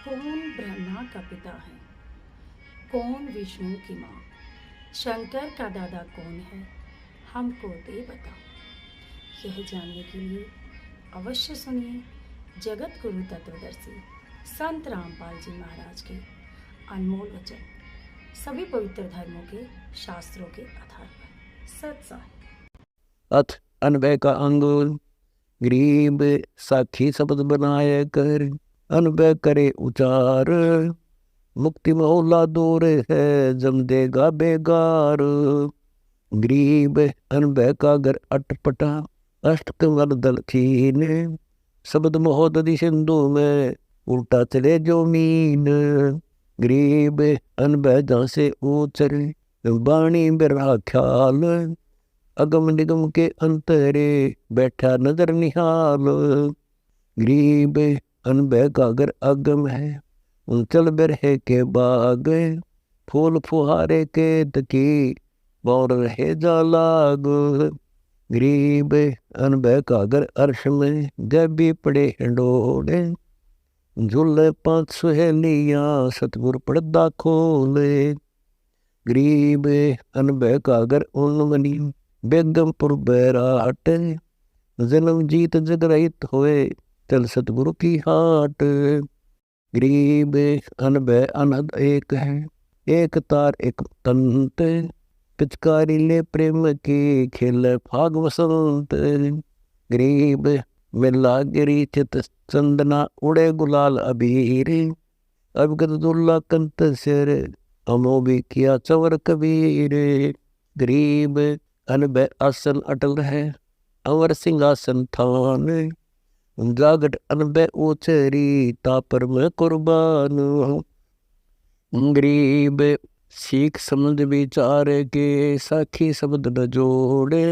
कौन ब्रह्मा का पिता है, कौन विष्णु की माँ, शंकर का दादा कौन है, हमको दे बता। यह जानने के लिए अवश्य सुनिए जगत गुरु तत्वदर्शी संत रामपाल जी महाराज के अनमोल वचन, सभी पवित्र धर्मों के शास्त्रों के आधार पर सत्साह। अथ अनबय का अंगुल गरीब साखी शब्द बनाए कर अनबय करे उचार, मुक्ति मोहला दूर है जम देगा बेगार। गरीब अनबय का घर अटपटा अष्ट कमल दल खीने, शब्द महोदधि सिंधु में उल्टा चले जो मीन। गरीब अनबय जहाँ से उचरे बाणी बिरा ख्याल, अगम निगम के अंतरे बैठा नजर निहाल। गरीब अनबय का घर अगम है चल बिरहे के बाग, फूल फुहारे के तकी बौर रहे जा लाग। गरीब अनबय का घर अर्श में जब भी पड़े हिंडोले, झूले पांच सुहेलियां सतगुर पर्दा खोले। गरीब अनबय का घर उन्मनी बेगमपुर बैराट, जन्म जीत जगरहित होए चल सतगुरु की हाट। गरीब अनबय अनहद एक है एक तार एक तंत, पिचकारी ले प्रेम की खेल फाग वसंत। गरीब मिला गिरी चित चंदना उड़े गुलाल अबीर, अबगत दुल्ला कंत सिर अमो भी किया चवर कबीर। गरीब अनबय आसन अटल है अवर सिंहासन थान, जागट अनबय उचरी तापर में कुर्बान। गरीब सीख समझ विचार के साखी शब्द न जोड़े,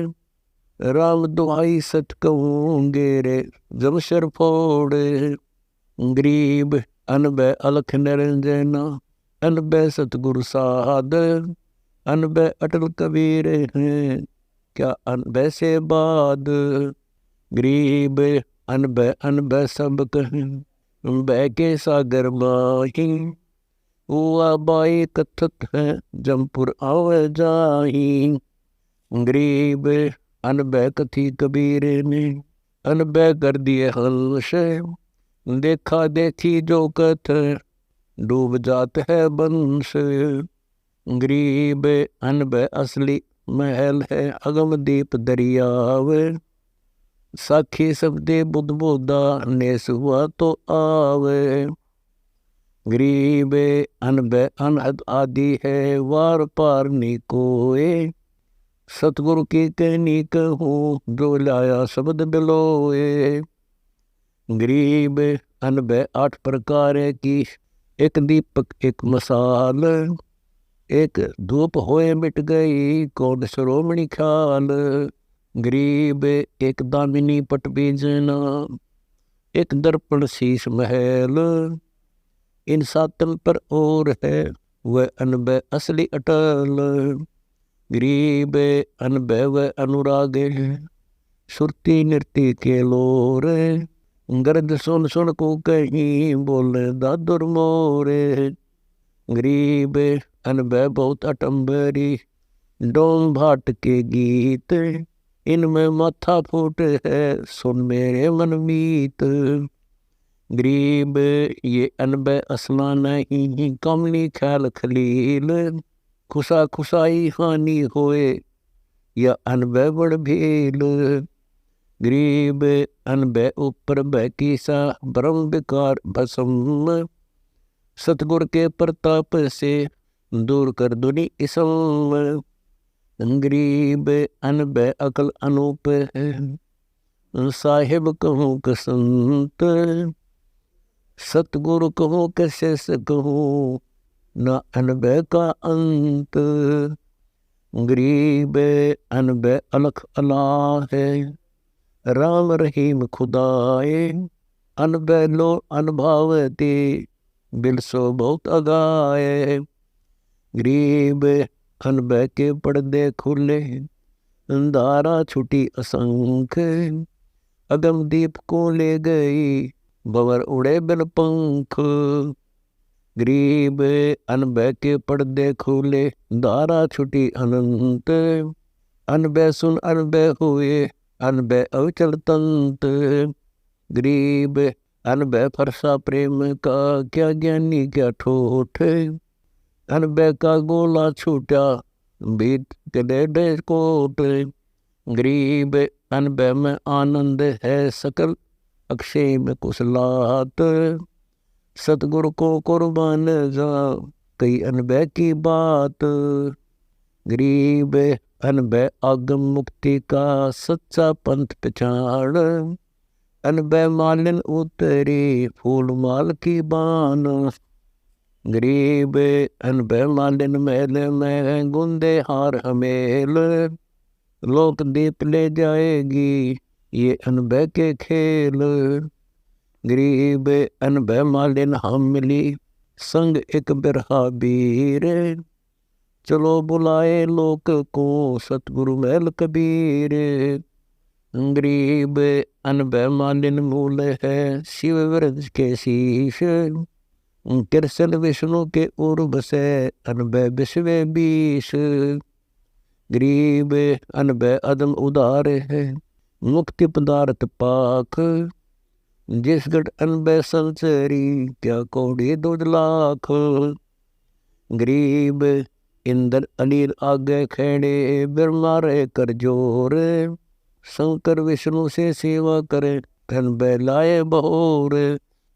राम दुहाई सच कहूँगे रे जमशर फोड़े। गरीब अनबय अलख निरंजना अनबय सतगुरु साध, अनबय अटल कबीर हैं क्या अनबय से बाद। गरीब अनबय अनबय सब कहें बह के सागर माही, हुआ बाई कथत है जमपुर आवे जाही। गरीब अनबय कथी कबीर ने अनबय कर दिए हंस, देखा देखी जो कथ डूब जात है बंश। गरीब अनबय असली महल है अगम दीप दरियाव, साखी शब्दे बुध बोधा नेस हुआ तो आवे। गरीब अनबय अनहद आदि है वार पार नी कोए, सतगुरु की कहनी कहूँ जो लाया शब्द बिलोए। गरीब अनबय आठ प्रकार की एक दीपक एक मसाल, एक धूप होए मिट गई कौन श्रोमणी ख्याल। गरीब एक दामिनी पट बीजना एक दर्पण शीश महल, इन सातन पर और है वह अनबय असली अटल। गरीब अनबय वह अनुराग है सुरती नृत्य के लोर, गरज सुन सुन को कहीं बोले दादुर मोरे। गरीब अनबय बहुत अटम्बरी डोम भाट के गीत, इनमें माथा फूट है सुन मेरे मन मीत। गरीब ये अनबय असला नहीं कमली ख्याल खलील, खुशा खुशाई हानि होए या अनबय बड़ भील। गरीब अनबय ऊपर बह की सा ब्रह्म विकार भस्म, सतगुर के प्रताप से दूर कर दुनि इसम। गरीब अनबय अकल अनूप है साहिब कहूँ क संत, सतगुरु कहूँ क शेष कहूँ न अनबय का अंत। गरीब अनबय अलख अला है राम रहीम खुदाए, अनबय लो अनभावती बिलसो बहुत अगाए। गरीब अनबय के पर्दे खुले धारा छुटी असंख्य, अगम दीप को ले गई भंवर उड़े बिन पंख। गरीब अनबह के पर्दे खुले, धारा छुटी अनंत। अनबह सुन अनबह हुए, अनबह अविचल तंत। गरीब अनबह फरसा प्रेम का, क्या ज्ञानी क्या ठोठ। अनबह का गोला छूटा, बीत के डे कोट। गरीब अनबह में आनंद है सकल, अक्षय में कुशलात। सतगुरु को कुर्बान जा, कई अनबह की बात। गरीब अनबह आगम मुक्ति का, सच्चा पंथ पहचान। अनबह मालिन उतरी, फूल माल की बान। गरीब अनबह मालिन महल में, गुंदे हार हमेल। लोक दीप ले जाएगी, ये अनबह के खेल। गरीब अनबह मालिन हम मिली, संग एक बिरहा बीर। चलो बुलाए लोक को, सतगुरु महल कबीर। गरीब अनबह मालिन मूल है, शिव व्रज के शीश। कृष्ण विष्णु के उर्व से, अनबह विश्व बीस। गरीब अनबह अदम उदार है, मुक्ति पदार्थ पाक। जिस गढ़ अनबह संचरी, क्या कौड़ी 2 लाख। गरीब इंद्र अनिल आगे खड़े, ब्रह्मा रे कर जोर। शंकर विष्णु से सेवा करे, अनबह लाए बहोर।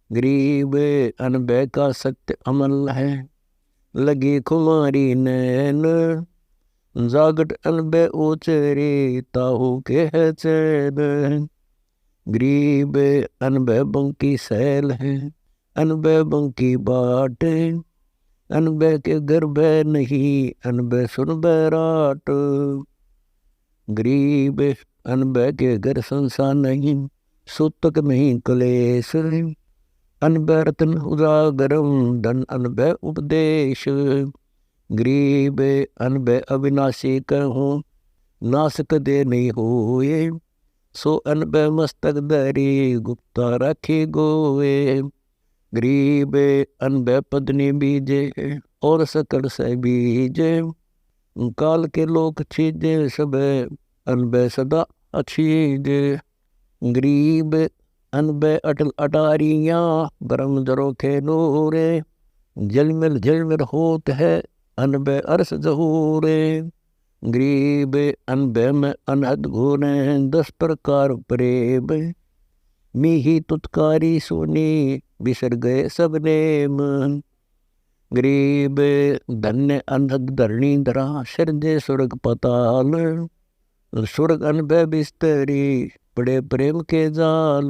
गरीब अनबह का सत्य अमल है, लगी खुमारी नैन। जागट अनबह उचरे, ताहू के है चैन। गरीब अनबह बंकी सैल है, अनबह बंकी बाट। अनबह के गर्भ नहीं, अनबह सुन बैराट। गरीब अनबह के घर संसार नहीं, सूतक नहीं कलेश। अनबह रतन उजागरम, धन अनबह उपदेश। गरीब अनबह अविनाशी कहूँ, नासक दे नहीं होए। सो अनबह मस्तक धरी, गुप्ता रखी गोए। गरीब अनबह पत्नी बीजे, और सकल से बीजे। काल के लोक छीजे सब, अनबह सदा अच्छीजे। गरीब अनबह अटल अटारियाँ, ब्रह्म जरो के नूरे। झलमिल होत है, अनबह अरस जहूरे। गरीब अनबह में अनहद घूरे, 10 प्रकार प्रेम। मीही तुतकारी सोनी, बिसर गए सब नेम। गरीब धन्य अनहद धरणी धरा, सिरजे स्वर्ग पताल। स्वर्ग अनबह बिस्तरी, बड़े प्रेम के जाल।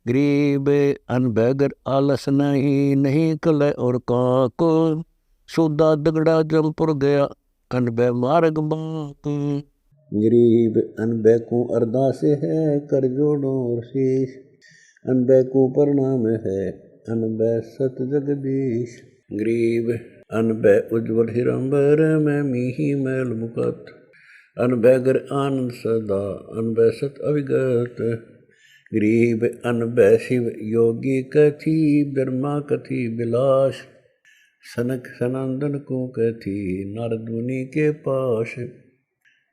गरीब अनबह गर आलस नहीं, नहीं कल और काको। सुदा दगड़ा जमपुर गया, अनबह मार्ग बाक। गरीब अनबह को अरदास है, कर जोड़ो शीश। अनबह को प्रणाम है, अनबह सत जगदीश। गरीब अनबह उज्ज्वल हिरंबर में, मीही मैल मुकत। अनबह गर आनंद सदा, अनबह सत अविगत। गरीब अनबह शिव योगी कथी, ब्रह्मा कथी बिलास। सनक सनंदन को कथी, नारद मुनि के पास।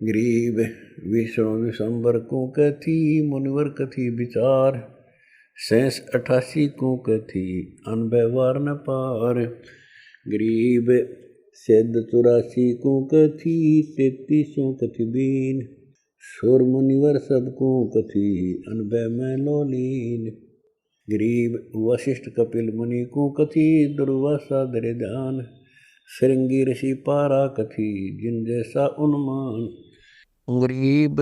गरीब विष्णु विशंबर को कथी, मुनिवर कथी विचार। 88 को कथी, अनबह वार न पार। गरीब 84 को कथी, 33 कथी बीन। सुर मुनिवर सबको कथी, अनबह में लोलीन। गरीब वशिष्ठ कपिल मुनि को कथी, दुर्वासा दरे ध्यान। श्रृंगी ऋषि पारा कथी, जिन जैसा उन्मान। गरीब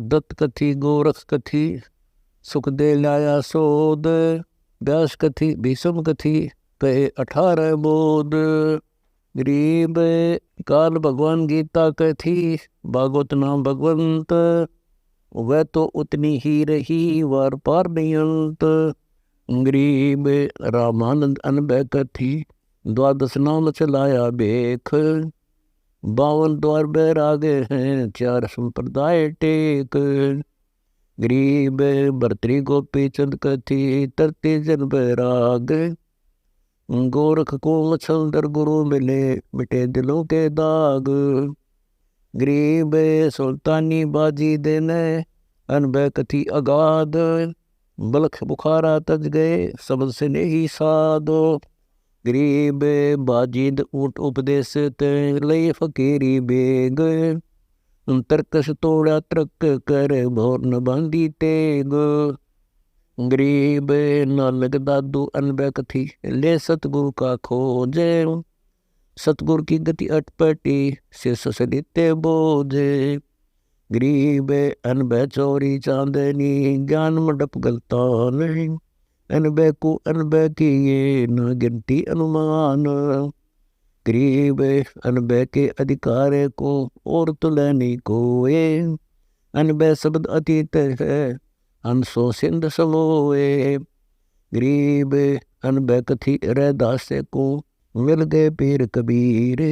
दत्त कथी, गोरख कथी, सुख दे लाया सोद। व्यास कथी, भीष्म कथी, कहे 18 बोध। गरीब काल भगवान गीता कथी, भागवत नाम भगवंत। वह तो उतनी ही रही, वार पार नहीं अंत। गरीब रामानंद अनबह कथी, 12 नाम चलाया बेख। 52 द्वार बैरागे हैं, 4 संप्रदाय टेक। गरीब भर्तरी गोपी चंद कथी तरती जन बैराग। गोरख को मछलदर गुरु मिले मिटे दिलों के दाग। गरीब सुल्तानी बाजी देने अनबे कथी अगाध। बलख बुखारा तज गए सबद से नहीं साधो। गरीब बाजीद ऊट उपदेश ते लई फकीरी बेग। तरकस तोड़ा तरक कर भोर न बांधी तेग। गरीब नानक दादू अनबे कथी ले सतगुरु का खोजे। सतगुरु की गति अटपटी से ससलिते बोझे। गरीब अनबे चोरी चांदनी ज्ञान मंडप गलतान। अनबे को अनबे की ये न गिनती अनुमान। गरीब अनबे के अधिकार को और तुले नहीं कोए। अनबे शब्द अतीत है अनसो सिंध समोए। गरीब अनबे कथी रैदास को मिल गए पीर कबीर।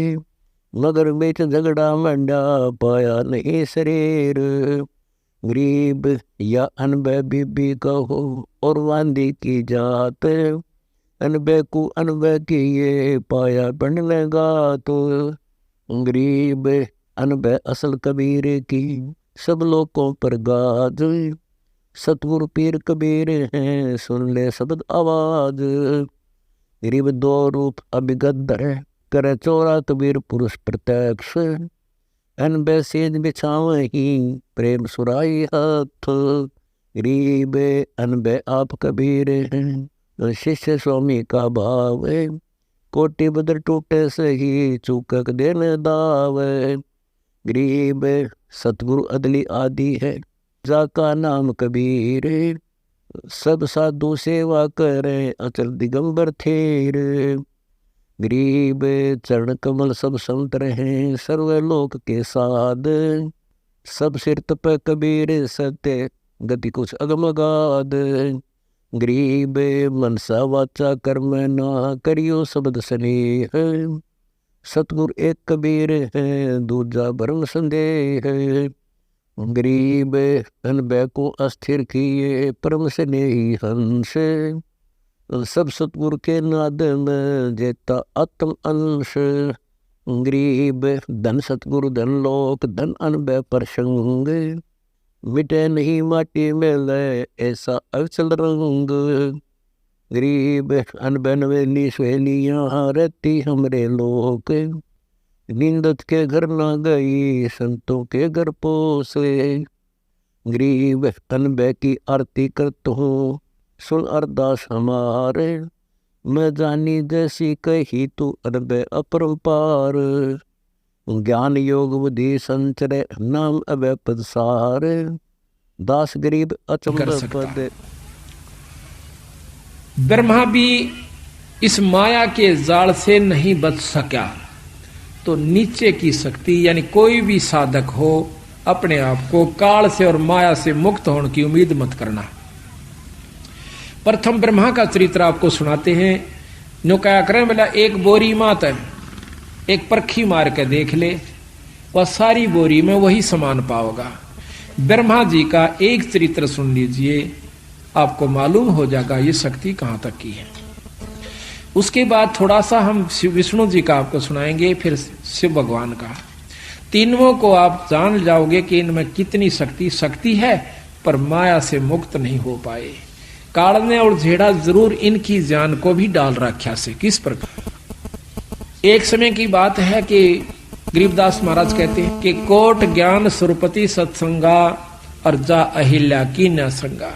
मगर बेच झगड़ा मंडा पाया नहीं शरीर। गरीब या अनबे बीबी कहो और वांदी की जात। अनबे को अनबे की ये पाया बन लेगा तो। गरीब अनबे असल कबीर की सब लोगों पर गाज। सतगुरु पीर कबीर हैं सुन ले शब्द आवाज। गरीब दो रूप अभिगत करे चोरा कबीर पुरुष प्रत्यक्ष। अनबे सेज बिछाव ही प्रेम सुराई हाथ। गरीब अनबे आप कबीर हैं शिष्य स्वामी का भाव। कोटि बदर टूटे सही चूकक देने दाव। गरीब सतगुरु अदली आदि है जाका नाम कबीर। सब साधु सेवा करे अचल दिगंबर थेर। गरीब चरण कमल सब संत रहे सर्वलोक के साध। सब सिर तप कबीर सत्य गति कुछ अगमगाद। गरीब मनसा वाचा कर्म ना करियो शब्द स्नेह। सतगुरु एक कबीर है दूजा भरम संदेह। गरीब अनबे को अस्थिर किए परम स्नेही हंस। सब सतगुरु के नाद में जेता आत्म अंश। गरीब धन सतगुरु धन लोक धन अनबे प्रसंग। मिटे नहीं माटी में ले ऐसा अवचल रंग। गरीब अनबे नवेली सहेलियाँ रहती हमरे लोक। नींदत के घर ना गई संतों के घर पोसे। गरीब अनबे की आरती करता हूँ सुन अरदास हमारे। मैं जानी जैसी कही तू अनबे अपरंपार। ज्ञान योग बुद्धि संचरे नाम अबे पदसार। दास गरीब अचंभ पद। ब्रह्मा भी इस माया के जाल से नहीं बच सका तो नीचे की शक्ति यानी कोई भी साधक हो अपने आप को काल से और माया से मुक्त होने की उम्मीद मत करना। प्रथम ब्रह्मा का चरित्र आपको सुनाते हैं। नो क्या करें बोला एक बोरी मात है एक परखी मार के देख ले वह सारी बोरी में वही समान पाओगा। ब्रह्मा जी का एक चरित्र सुन लीजिए आपको मालूम हो जाएगा ये शक्ति कहां तक की है। उसके बाद थोड़ा सा हम विष्णु जी का आपको सुनाएंगे फिर शिव भगवान का। तीनों को आप जान जाओगे कि इनमें कितनी शक्ति है पर माया से मुक्त नहीं हो पाए। काल ने और झेड़ा जरूर इनकी जान को भी डाल रखा से किस प्रकार। एक समय की बात है कि गरीबदास महाराज कहते हैं कि कोट ज्ञान सुरपति सत्संगा और जा अहिल्या की न संगा।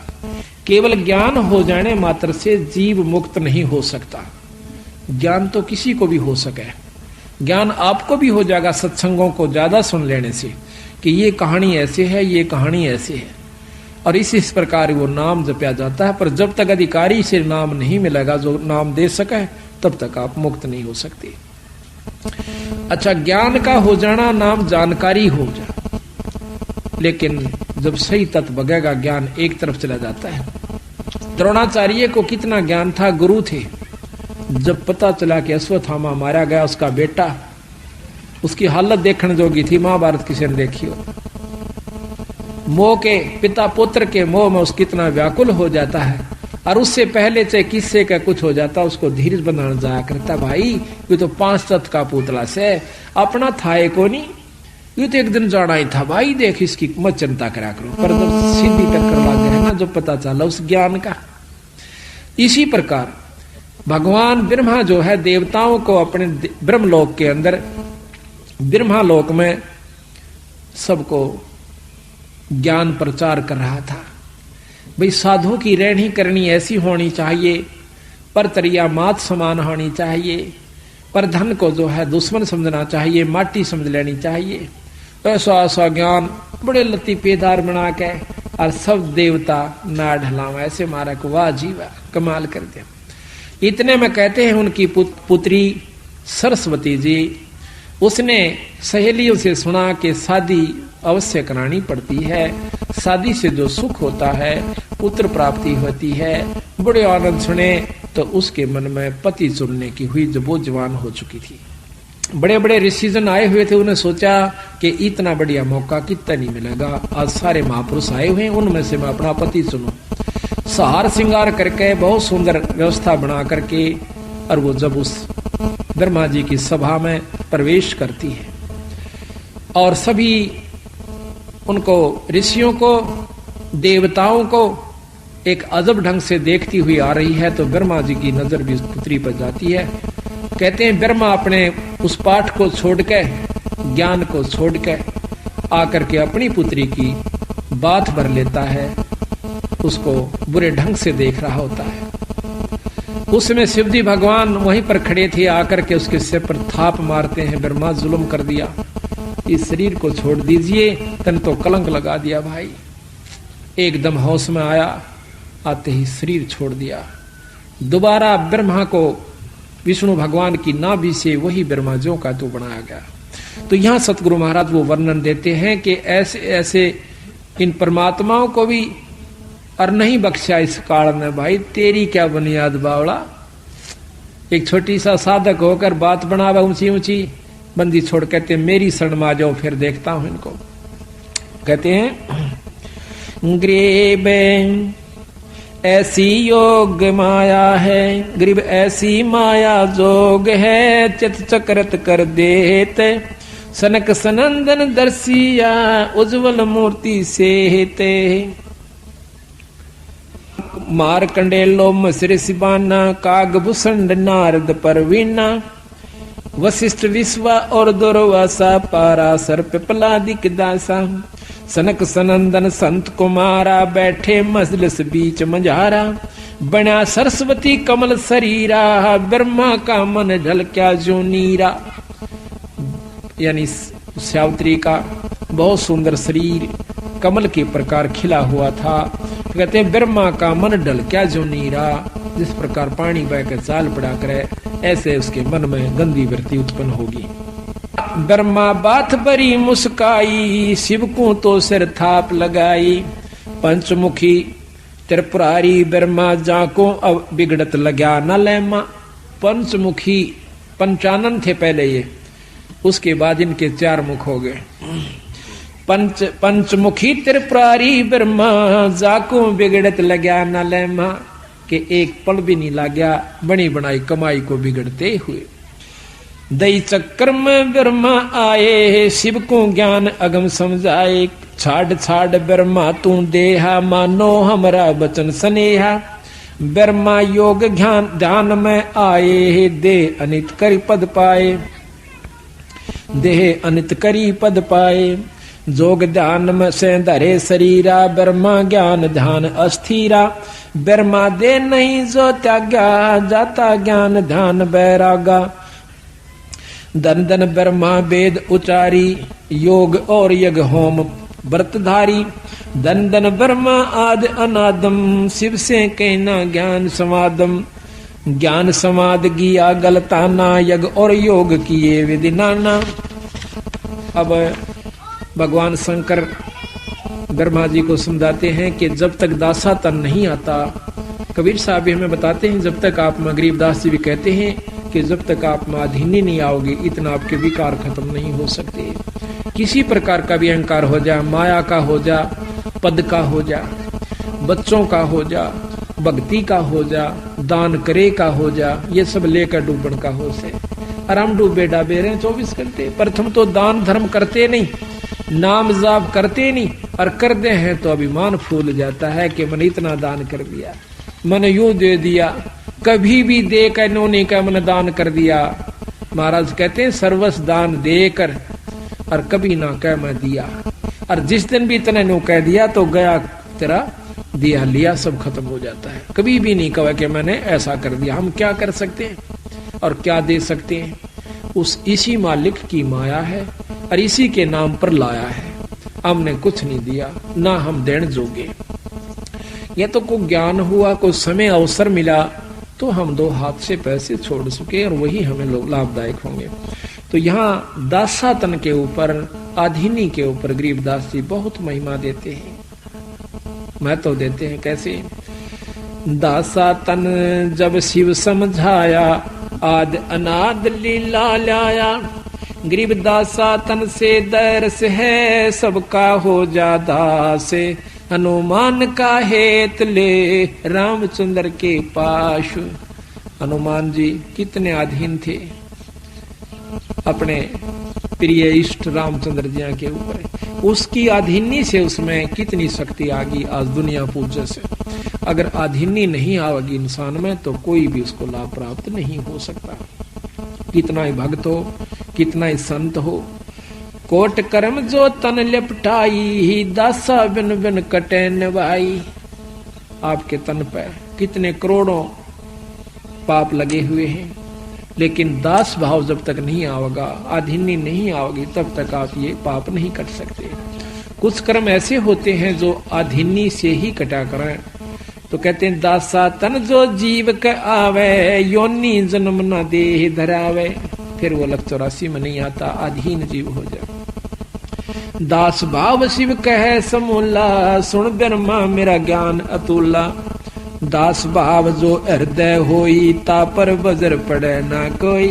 केवल ज्ञान हो जाने मात्र से जीव मुक्त नहीं हो सकता। ज्ञान तो किसी को भी हो सके। ज्ञान आपको भी हो जाएगा सत्संगों को ज्यादा सुन लेने से कि ये कहानी ऐसे है ये कहानी ऐसे है और इस प्रकार वो नाम जपया जाता है। पर जब तक अधिकारी से नाम नहीं मिलेगा जो नाम दे सके तब तक आप मुक्त नहीं हो सकते। अच्छा ज्ञान का हो जाना नाम जानकारी हो जा लेकिन जब सही तत्व बगेगा ज्ञान एक तरफ चला जाता है। द्रोणाचार्य को कितना ज्ञान था गुरु थे। जब पता चला कि अश्वत्थामा मारा गया उसका बेटा उसकी हालत देखने जोगी थी महाभारत किसी ने देखी हो। मोह के, पिता पुत्र के मोह में उसको कितना व्याकुल हो जाता है, और उससे पहले चाहे किससे का कुछ हो जाता उसको धीरज बनाना जाया करता। भाई ये तो 5 तत्व का पुतला से अपना था को नहीं, ये तो एक दिन जाना ही था भाई, देख इसकी मत चिंता करा करो। पर जब सीधी टक्कर लग गया ना, जो पता चला उस ज्ञान का। इसी प्रकार भगवान ब्रह्मा जो है देवताओं को अपने ब्रह्मलोक के अंदर, ब्रह्मालोक में सबको ज्ञान प्रचार कर रहा था। भाई साधु की रहनी करनी ऐसी होनी चाहिए, पर तरिया मात समान होनी चाहिए, पर धन को जो है दुश्मन समझना चाहिए, माटी समझ लेनी चाहिए। ऐसा ऐसा ज्ञान बड़े लतीफेदार बना के और सब देवता ना ढलावा, ऐसे मारा को वाह जी वाह कमाल कर दिया। इतने में कहते हैं उनकी पुत्री सरस्वती जी, उसने सहेलियों से सुना कि शादी अवश्य करानी पड़ती है, शादी से जो सुख होता है, पुत्र प्राप्ति होती है। बड़े आनंद सुने तो उसके मन में पति चुनने की हुई, जब वो जवान हो चुकी थी। बड़े बड़े ऋषिजन आए हुए थे, उन्हें सोचा कि इतना बढ़िया मौका कितना नहीं मिलेगा, आज सारे महापुरुष आए हुए हैं, उनमें से मैं अपना पति चुनूं। सहार श्रृंगार करके बहुत सुंदर व्यवस्था बना करके, और वो जब उस ब्रह्मा जी की सभा में प्रवेश करती है और सभी उनको, ऋषियों को, देवताओं को एक अजब ढंग से देखती हुई आ रही है, तो ब्रह्मा जी की नजर भी उस पुत्री पर जाती है। कहते हैं ब्रह्मा अपने उस पाठ को छोड़ के, ज्ञान को छोड़ के आकर के अपनी पुत्री की बात भर लेता है, उसको बुरे ढंग से देख रहा होता है। उसमें शिवजी भगवान वहीं पर खड़े थे, आकर के उसके सिर पर थाप मारते हैं, ब्रह्मा जुल्म कर दिया, इस शरीर को छोड़ दीजिए, तन तो कलंक लगा दिया भाई। एकदम होश में आया, आते ही शरीर छोड़ दिया। दोबारा ब्रह्मा को विष्णु भगवान की नाभि से वही ब्रह्मा ज्यों का तो बनाया गया। तो यहाँ सतगुरु महाराज वो वर्णन देते हैं कि ऐसे ऐसे इन परमात्माओं को भी और नहीं बख्शा इस काल में। भाई तेरी क्या बुनियाद बावड़ा, एक छोटी सा साधक होकर बात बनावा ऊंची ऊंची, बंदी छोड़ कहते मेरी शरण में आ जाओ, फिर देखता हूं इनको। कहते हैं ग्रीब ऐसी योग माया है, ग्रीब ऐसी माया जोग है, चित चक्रत कर देत सनक सनंदन दर्शिया उज्जवल मूर्ति से हेते। मार कंडेलो मसरे सिबाना काग भूषण नारद परवीना, वशिष्ठ विश्वा और दुर्वासा पारा सर्प पलादिक दासा, सनक सनंदन संत कुमारा बैठे मजलिस बीच मझारा, बना सरस्वती कमल शरीरा, ब्रह्मा का मन ढलक्या जो नीरा। यानी सावित्री का बहुत सुंदर शरीर कमल के प्रकार खिला हुआ था। कहते हैं ब्रह्मा का मन ढलक्या जो नीरा, जिस प्रकार पानी बहकर चाल पड़ा करे, ऐसे उसके मन में गंदी वृत्ति उत्पन्न होगी। ब्रह्मा बात बरी मुस्काई, शिव को तो सिर थाप लगाई, पंचमुखी त्रिपुरारी ब्रह्मा जाको अब बिगड़त लगा न लेमा। पंचमुखी, पंचानन थे पहले ये, उसके बाद इनके 4 मुख हो गए। पंचमुखी त्रिपुरारी ब्रह्मा जाको बिगड़त लगा न लेमा, के एक पल भी नहीं लाग्या बनी बनाई कमाई को बिगड़ते हुए। दई चक्कर में ब्रह्मा आए, शिव को ज्ञान अगम समझाए, छाड़ छाड़ ब्रह्मा तू देहा, मानो हमरा वचन स्नेहा। ब्रह्मा योग ध्यान में आए, दे अनित करी पद पाए, देह अनित करी पद पाए। जोग ध्यान में से धरे शरीरा, ब्रह्मा ज्ञान ध्यान अस्थिरा। ब्रह्मा दे नहीं जो त्यागा, जाता ज्ञान ध्यान बैरागा। धन धन ब्रह्मा वेद उचारी, योग और यज्ञ होम व्रतधारी। धन धन ब्रह्मा आदि अनादम, शिव से कहना ज्ञान समादम। ज्ञान समाद किया गलताना, यज्ञ और योग किए विधि नाना। अब भगवान शंकर ब्रह्मा जी को समझाते हैं कि जब तक दासातन नहीं आता, कबीर साहब भी हमें बताते हैं, जब तक आप में, गरीबदास जी भी कहते हैं कि जब तक आप में अधीनी नहीं आओगे, इतना आपके विकार खत्म नहीं हो सकते। किसी प्रकार का भी अहंकार हो जा, माया का हो जा, पद का हो जा, बच्चों का हो जा, भक्ति का हो जा, दान करे का हो जा, ये सब लेकर डूबन का हो से। और हम डूबे डाबे रहे 24 घंटे। प्रथम तो दान धर्म करते नहीं, नाम जाप करते नहीं, और कर दे हैं तो अभिमान फूल जाता है कि मैंने इतना दान कर दिया, मैंने यूं दे दिया, कभी भी दे कर इन्होंने का मैंने दान कर दिया। महाराज कहते हैं सर्वस्व दान देकर और कभी ना कह मैं दिया, और जिस दिन भी इतने नो कह दिया तो गया तेरा दिया लिया सब खत्म हो जाता है। कभी भी नहीं कहा कि मैंने ऐसा कर दिया। हम क्या कर सकते हैं और क्या दे सकते हैं? उस इसी मालिक की माया है और इसी के नाम पर लाया है। हमने कुछ नहीं दिया, ना हम देने जोगे। ये तो कोई ज्ञान हुआ, कोई समय अवसर मिला तो हम दो हाथ से पैसे छोड़ सके और वही हमें लाभदायक होंगे। तो यहाँ दासातन के ऊपर, आधीनी के ऊपर गरीबदास जी बहुत महिमा देते हैं, महत्व देते हैं। कैसे? दासातन जब शिव समझाया, आद अनाद लीला लाया। गरीबदासा तन से दरस है, सबका हो जादा से। हनुमान का हेत ले, रामचंद्र के पास। हनुमान जी कितने अधीन थे अपने प्रिय इष्ट रामचंद्र जी के ऊपर। उसकी अधीनी से उसमें कितनी शक्ति आ गई आज दुनिया पूज्य से। अगर अधीनी नहीं आवेगी इंसान में तो कोई भी उसको लाभ प्राप्त नहीं हो सकता। कितना ही भक्त हो, कितना ही संत हो, कोट कर्म जो तन लिपटाई, दासा बिन बिन कटे नवाई। आपके तन पे कितने करोड़ों पाप लगे हुए हैं, लेकिन दास भाव जब तक नहीं आवेगा, अधीनी नहीं आवेगी, तब तक आप ये पाप नहीं कट सकते। कुछ कर्म ऐसे होते हैं जो अधीनी से ही कटा करें। तो कहते हैं दासा तन जो जीव के आवे, योनि जन्म न देह धरावे। फिर वो लग 84 में नहीं आता, अधीन जीव हो जाए। दास भाव शिव कहे समूला, सुन ब्रह्मा मेरा ज्ञान अतुला। दास भाव जो हृदय होई, ता पर बजर पड़े ना कोई।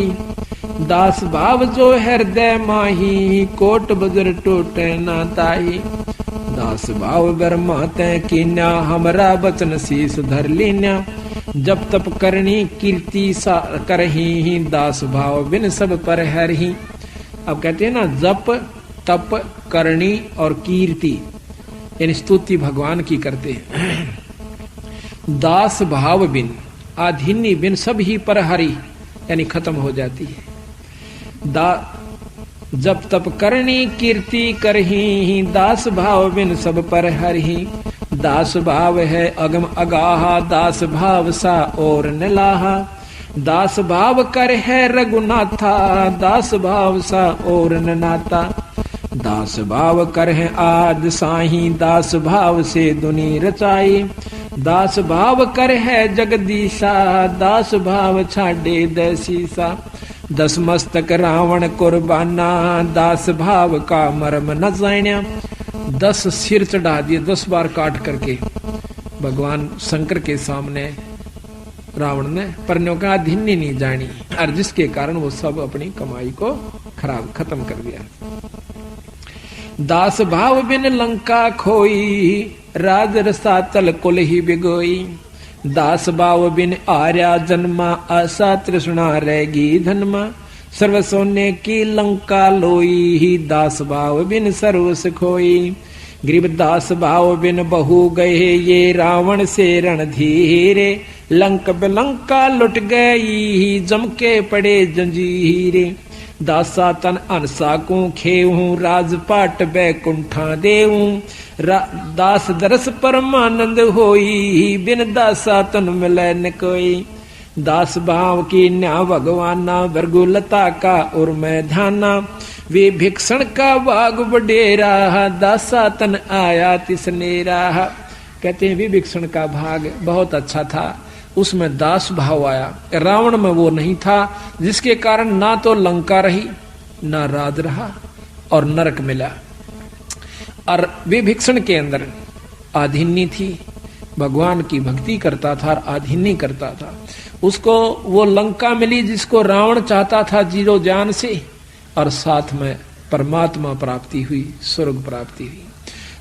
दास भाव जो हृदय माही, कोट बजर टूटे ना ताही। दास भाव ब्रह्मा तय कीन्या, हमरा बचन शीस धर लीन्या। जब तप करनी कीर्ति सा करही, दास भाव बिन सब पर हरही। अब कहते हैं ना, जप तप करनी और कीर्ति, यानी स्तुति भगवान की करते हैं। दास भाव बिन, आधीनी बिन सब ही पर हरी, यानी खत्म हो जाती है। जब तप करनी कीर्ति करही, दास भाव बिन सब पर हरही। दास भाव है अगम अगाहा, दास भाव सा और नलाहा। दास भाव कर है रघुनाथा, दास भाव सा और ननाता। दास भाव कर है आद साही, दास भाव से दुनी रचाई। दास भाव कर है जगदीशा, दास भाव छाड़े दैसीसा। 10 मस्तक रावण कुर्बाना, दास भाव का मर्म न जान्या। 10 सिर चढ़ा दिए, 10 बार काट करके भगवान शंकर के सामने रावण ने, परनों का अधीनी नहीं जानी, और जिसके कारण वो सब अपनी कमाई को खत्म कर दिया। दास भाव बिन लंका खोई, राज रसातल कुल ही बिगोई। दास भाव बिन आर्या जन्मा, आशा तृष्णा रहेगी धनमा। सर्व सोने की लंका लोई, दास भाव बिन सर्व सुखोई। गरीब दास भाव बिन बहु गए, ये रावण से रणधीरे। लंक बिलंका लुट गई, जम के पड़े जंजीरे। दासा तन अनसा को खेऊं, राजपाट बैकुंठा देऊं। दास दरस परमानंद होई, बिन दासा तन मिले न कोई। दास भाव की न्या भगवाना, भृगुलता का उर में ध्याना। वे भिक्षण का बाग बडेरा, दासा तन आया तिसनेरा। कहते हैं विभीषण का भाग बहुत अच्छा था, उसमें दास भाव आया। रावण में वो नहीं था, जिसके कारण ना तो लंका रही, ना राज रहा और नरक मिला। और विभीषण के अंदर आधीनी थी, भगवान की भक्ति करता था और आधीनी करता था। उसको वो लंका मिली जिसको रावण चाहता था जीरो जान से, और साथ में परमात्मा प्राप्ति हुई, स्वर्ग प्राप्ति हुई।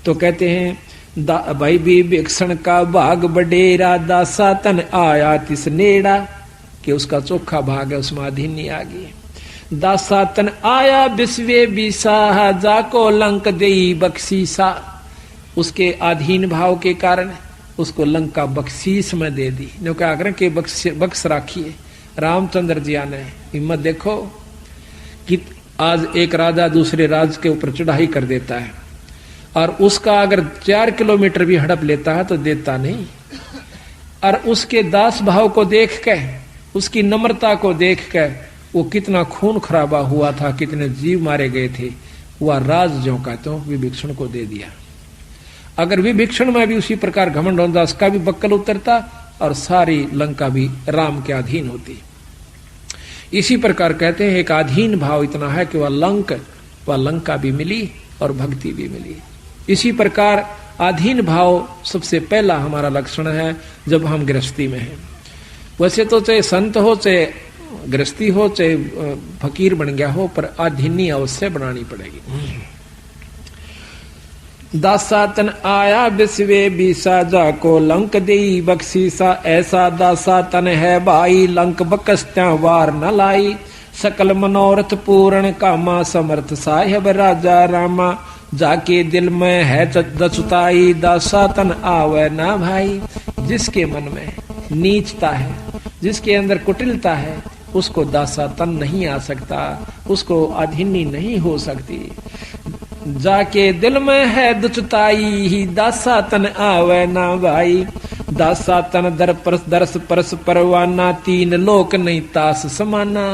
तो कहते हैं भाई विभीषण का भाग बडेरा, दासा तन आया तिस नेड़ा, कि उसका चोखा भाग है, उसमें अधीनी आ गई। दासा तन आया बिस्वे बिसा, जाको लंक देई बख्शीसा, उसके अधीन भाव के कारण उसको लंका बख्शीश में दे दी। जो क्या करें कि बख्श राखिए रामचंद्र जी ने हिम्मत देखो कि आज एक राजा दूसरे राज के ऊपर चढ़ाई कर देता है और उसका अगर 4 किलोमीटर भी हड़प लेता है तो देता नहीं, और उसके दास भाव को देख के, उसकी नम्रता को देख के, वो कितना खून खराबा हुआ था, कितने जीव मारे गए थे, वह राज जो का तो विभीषण को दे दिया। अगर विभीषण में भी उसी प्रकार घमंड होता, उसका भी बक्कल उतरता और सारी लंका भी राम के अधीन होती। इसी प्रकार कहते हैं एक अधीन भाव इतना है कि वह लंका भी मिली और भक्ति भी मिली। इसी प्रकार अधीन भाव सबसे पहला हमारा लक्षण है जब हम गृहस्थी में हैं। वैसे तो चाहे संत हो, चाहे गृहस्थी हो, चाहे फकीर बन गया हो, पर अधीनी अवश्य बनानी पड़ेगी। दासा तन आया बिस्वे बीसा, जाको लंक देई बख्शीसा, ऐसा दासा तन है भाई, लंक बकस्त्या वार न लाई, सकल मनोरथ पूर्ण कामा, समर्थ साहेब राजा रामा, जाके दिल में है दचुताई, दासा तन आवे ना भाई। जिसके मन में नीचता है, जिसके अंदर कुटिलता है, उसको दासा तन नहीं आ सकता, उसको अधीनी नहीं हो सकती। जाके दिल में है दुचताई, दासा तन आवे ना भाई, दासा तन दरस परस परवाना, 3 लोक नहीं तास समाना।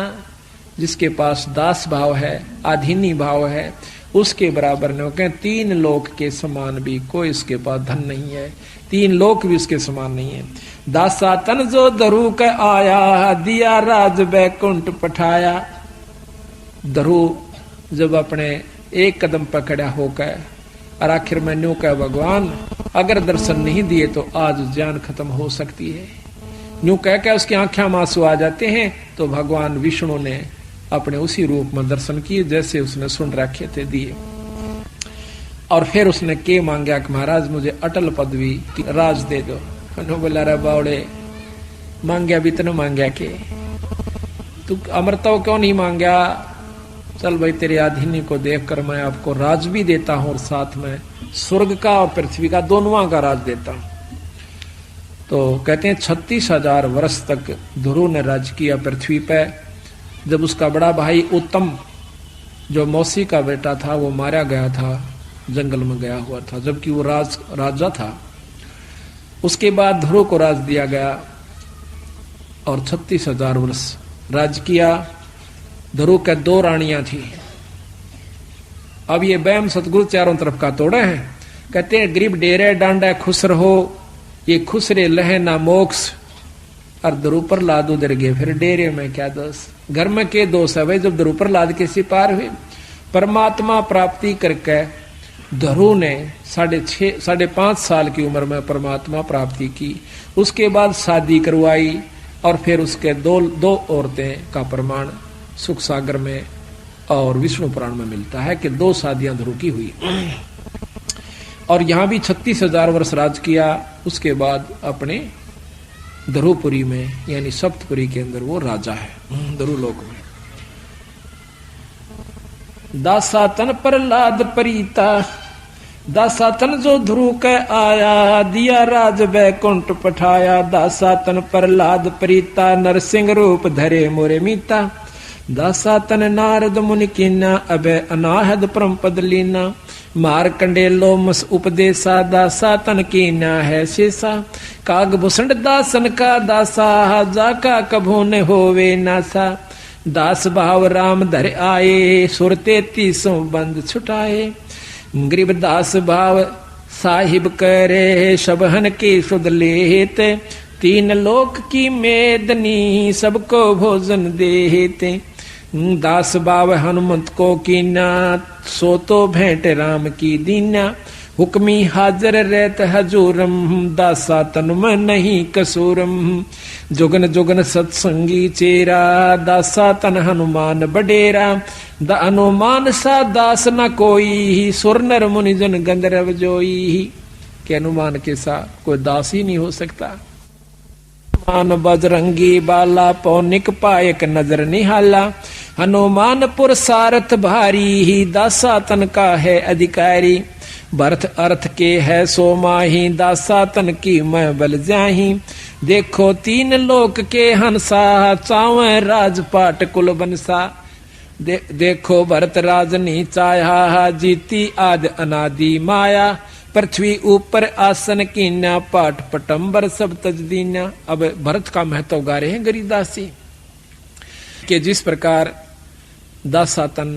जिसके पास दास भाव है, अधीनी भाव है, उसके बराबर न कहें 3 लोक के समान भी कोई उसके पास धन नहीं है, 3 लोक भी उसके समान नहीं है। दासा तन जो धरू के आया, दिया राज बैकुंठ पठाया। धरू जब अपने एक कदम पर खड़ा होकर और आखिर में न्यू कह भगवान अगर दर्शन नहीं दिए तो आज जान खत्म हो सकती है, न्यू कह के उसकी आंखें में आंसू आ जाते हैं, तो भगवान विष्णु ने अपने उसी रूप में दर्शन किए जैसे उसने सुन रखे थे, दिए। और फिर उसने के मांगा कि महाराज मुझे अटल पदवी राज दे दो। बोला रे बावड़े, मांगा भी तो मांगा के तू अमरता क्यों नहीं मांगा? चल भाई तेरे अधीनी को देखकर मैं आपको राज भी देता हूं और साथ में स्वर्ग का और पृथ्वी का दोनों का राज देता हूं। तो कहते हैं 36,000 वर्ष तक ध्रुव ने राज किया पृथ्वी पे। जब उसका बड़ा भाई उत्तम जो मौसी का बेटा था वो मारा गया था, जंगल में गया हुआ था, जबकि वो राजा था। उसके बाद ध्रुव को राज दिया गया और 36,000 वर्ष राज किया। ध्रुव के 2 रानियां थी। अब ये बैम सतगुरु चारों तरफ का तोड़े हैं। कहते हैं गरीब डेरे डांडा खुश रहो, ये खुश रे लहे ना मोक्ष। और ध्रुव पर लाद उधर गए, फिर डेरे में क्या दोष, घर में के दोष है भाई। जब ध्रुव पर लाद के सिपार हुए, परमात्मा प्राप्ति करके ध्रुव ने 5.5 साल की उम्र में परमात्मा प्राप्ति की। उसके बाद शादी करवाई और फिर उसके दो औरतें का प्रमाण सुख सागर में और विष्णु पुराण में मिलता है कि 2 शादियां ध्रुव की हुई। और यहां भी 36,000 वर्ष राज किया। उसके बाद अपने ध्रुवपुरी में यानी सप्तपुरी के अंदर वो राजा है ध्रुव लोक में। दासा तन प्रहलाद परीता, दासा तन जो ध्रुव के आया, दिया राज बैकुंठ पठाया। दासा तन प्रहलाद परीता, नरसिंह रूप धरे मोरे मीता। दासा तन नारद मुनि कीना, अबे अनाहद परम पद लीना। मार कंडेलो मस उपदेशा, दासा तन कीना है शेषा। काग भूषण दासन का दासा, जाका कभू न होवे नासा। दास भाव राम धर आए, सुर 33 बंद छुटाए। गरीब दास भाव साहिब करे, सबहन के सुध लेत। 3 लोक की मेदनी, सबको भोजन देते। दास भाव हनुमंत को कीना, सो तो भेंट राम की दीना। हुक्मी हाजर रहत हजूरम, दासा तन में नहीं कसूरम। जोगन जोगन सत्संगी चेरा, दासा तन हनुमान बडेरा। द हनुमान सा दास न कोई, सुर नर मुनि जन गंधर्व जोई। कि हनुमान के साथ कोई दास ही नहीं हो सकता। हनुमान बजरंगी बाला पौनिक पायक नजर निहाला, हनुमान पुरसारथ भारी ही दासा तन का है अधिकारी। भरत अर्थ के है सो माही दासा तन की मैं बल जाही। देखो तीन लोक के हंसा चावे राजपाट कुल बनसा। देखो भरत राजनी चाया जीती आद अनादि माया। पृथ्वी ऊपर आसन कीन्या पाठ पटंबर सब तज दीन्या। अब भरत का महत्व गा रहे हैं गरीदास जी कि जिस प्रकार दासातन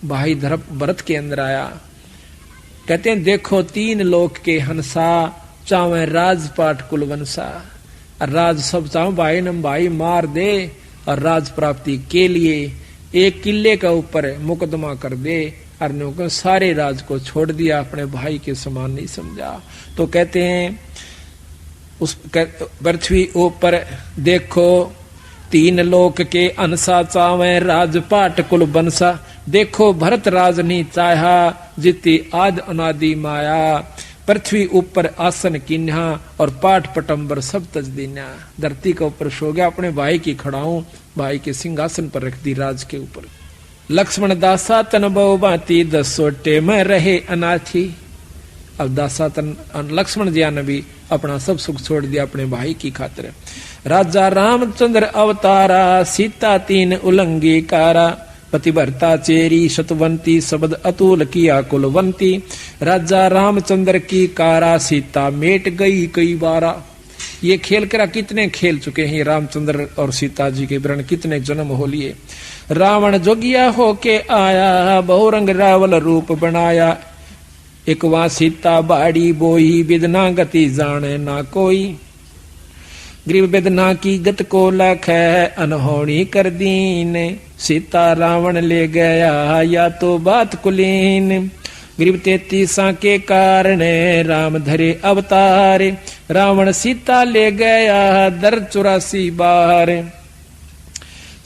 भाई भरत के अंदर आया, कहते हैं देखो तीन लोक के हंसा चावे राजपाट कुलवंशा। राज सब चाहो भाई नम भाई मार दे और राज प्राप्ति के लिए एक किले का ऊपर मुकदमा कर दे। अर्जुन को सारे राज को छोड़ दिया, अपने भाई के समान नहीं समझा। तो कहते हैं उस पृथ्वी ऊपर देखो तीन लोक के अनसा चावे राजपाट कुल बनसा। देखो भरत राज नहीं चाहा जिति आद अनादि माया। पृथ्वी ऊपर आसन किन्हा और पाठ पटंबर सब तज दीन्या। धरती के ऊपर सो गया, अपने भाई की खड़ाऊं भाई के सिंहासन पर रख दी राज के ऊपर। लक्ष्मण दासा तन बहु बाती 10 सोटे में रहे अनाथी। अब दासा तन लक्ष्मण जी ने भी अपना सब सुख छोड़ दिया अपने भाई की खातिर। राजा रामचंद्र अवतारा सीता तीन उलंगी कारा। पतिव्रता चेरी शतवंती शब्द अतुल किया कुलवंती। राजा रामचंद्र की कारा सीता मेट गई कई बारा। ये खेल करा कितने खेल चुके हैं रामचंद्र और सीता जी के वर्ण, कितने जन्म हो लिए। रावण जोगिया होके आया बहुरंग रावल रूप बनाया। एक वहां सीता बाड़ी बोई बिदना गति जाने ना कोई। ग्रीव बिदना की गत को लख है अनहोनी कर दीन। सीता रावण ले गया या तो बात कुलीन। ग्रीव 33 के कारण राम धरे अवतार। रावण सीता ले गया दर 84 बार।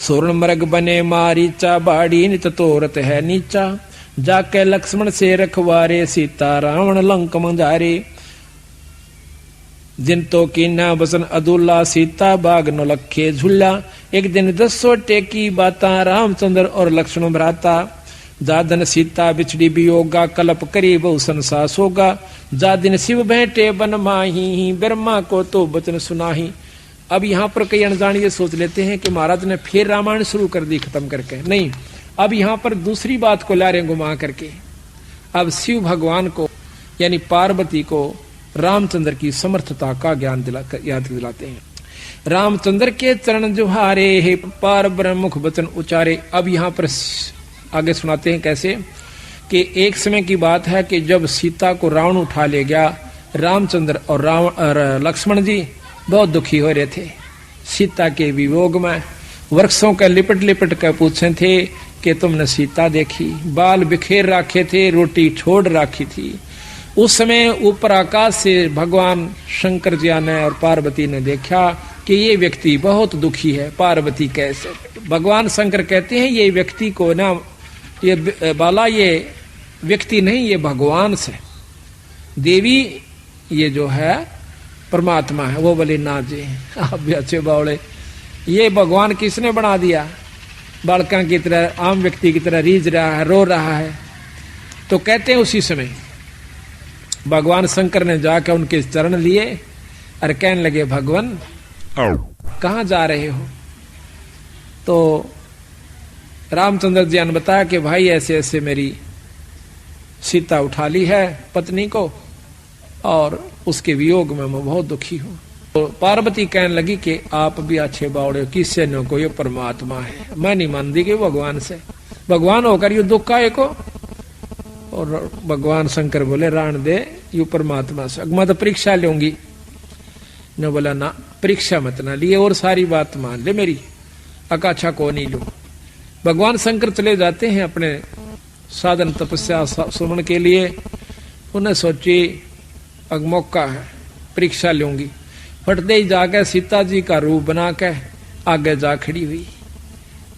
सोरण मृग बने मारीचा बाड़ी नित तोरत है नीचा। जाके लक्ष्मण से रखवारे सीता रावण लंक मंजारे। जिन तो कीना बसन अदुल्ला सीता बाग न लखे झुल्ला। एक दिन 10 सोटे की बाता रामचंद्र और लक्ष्मण भ्राता। जादन सीता बिछड़ी वियोगा कल्प करी बहु संसा सोगा। जादिन शिव बैठे बन माही ब्रह्मा को तो बचन सुनाही। अब यहाँ पर कई अनजान ये सोच लेते हैं कि महाराज ने फिर रामायण शुरू कर दी खत्म करके। नहीं, अब यहाँ पर दूसरी बात को ला रहे घुमा करके। अब शिव भगवान को यानी पार्वती को रामचंद्र की समर्थता का ज्ञान याद दिलाते हैं। रामचंद्र के चरण जुहारे हे पार ब्रह्म मुख वचन उचारे। अब यहाँ पर आगे सुनाते हैं कैसे कि एक समय की बात है कि जब सीता को रावण उठा ले गया, रामचंद्र और लक्ष्मण जी बहुत दुखी हो रहे थे सीता के वियोग में। वृक्षों का लिपट लिपट कर पूछे थे कि तुमने सीता देखी? बाल बिखेर रखे थे, रोटी छोड़ रखी थी। उस समय ऊपर आकाश से भगवान शंकर जी ने और पार्वती ने देखा कि ये व्यक्ति बहुत दुखी है। पार्वती कैसे? भगवान शंकर कहते हैं ये व्यक्ति को ना, ये बाला ये व्यक्ति नहीं, ये भगवान से। देवी ये जो है परमात्मा है। वो बोले ना जी आप भी अच्छे बावड़े, ये भगवान किसने बना दिया? बालका की तरह, आम व्यक्ति की तरह रीझ रहा है, रो रहा है। तो कहते हैं उसी समय भगवान शंकर ने जाकर उनके चरण लिए और कहने लगे भगवान कहाँ जा रहे हो? तो रामचंद्र जी ने बताया कि भाई ऐसे ऐसे मेरी सीता उठा ली है पत्नी को और उसके वियोग में मैं बहुत दुखी हूं। तो पार्वती कहने लगी कि आप भी अच्छे बावड़े, किससे न को ये परमात्मा है, मैं नहीं मानती कि भगवान से, भगवान होकर यू दुख का को। और भगवान शंकर बोले राण दे यू परमात्मा से, मैं तो परीक्षा लूंगी। न बोला ना परीक्षा मत ना लिए और सारी बात मान ले मेरी, अकाछा को नहीं लू। भगवान शंकर चले जाते हैं अपने साधन तपस्या सुमन के लिए। उन्हें सोची अब मौका है, परीक्षा लूंगी। फटते ही जाकर सीता जी का रूप बना के आगे जा खड़ी हुई।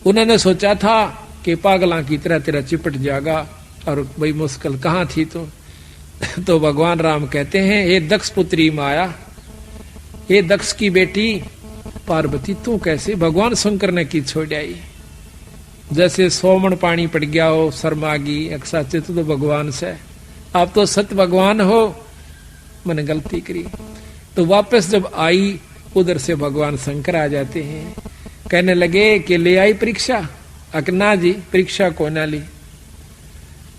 उन्होंने सोचा था कि पागला की तरह तेरा चिपट जाएगा और बड़ी मुश्किल कहाँ थी तो तो भगवान राम कहते हैं, हे दक्ष पुत्री माया, हे दक्ष की बेटी पार्वती, तू कैसे? भगवान शंकर ने की छोड़ आई। जैसे सोमन पानी पड़ गया हो, शर्मागी अक्सा चित तो भगवान से, आप तो सत्य भगवान हो, मैंने गलती करी। तो वापस जब आई उधर से भगवान शंकर आ जाते हैं, कहने लगे कि ले आई परीक्षा? अकना जी परीक्षा को ना ली।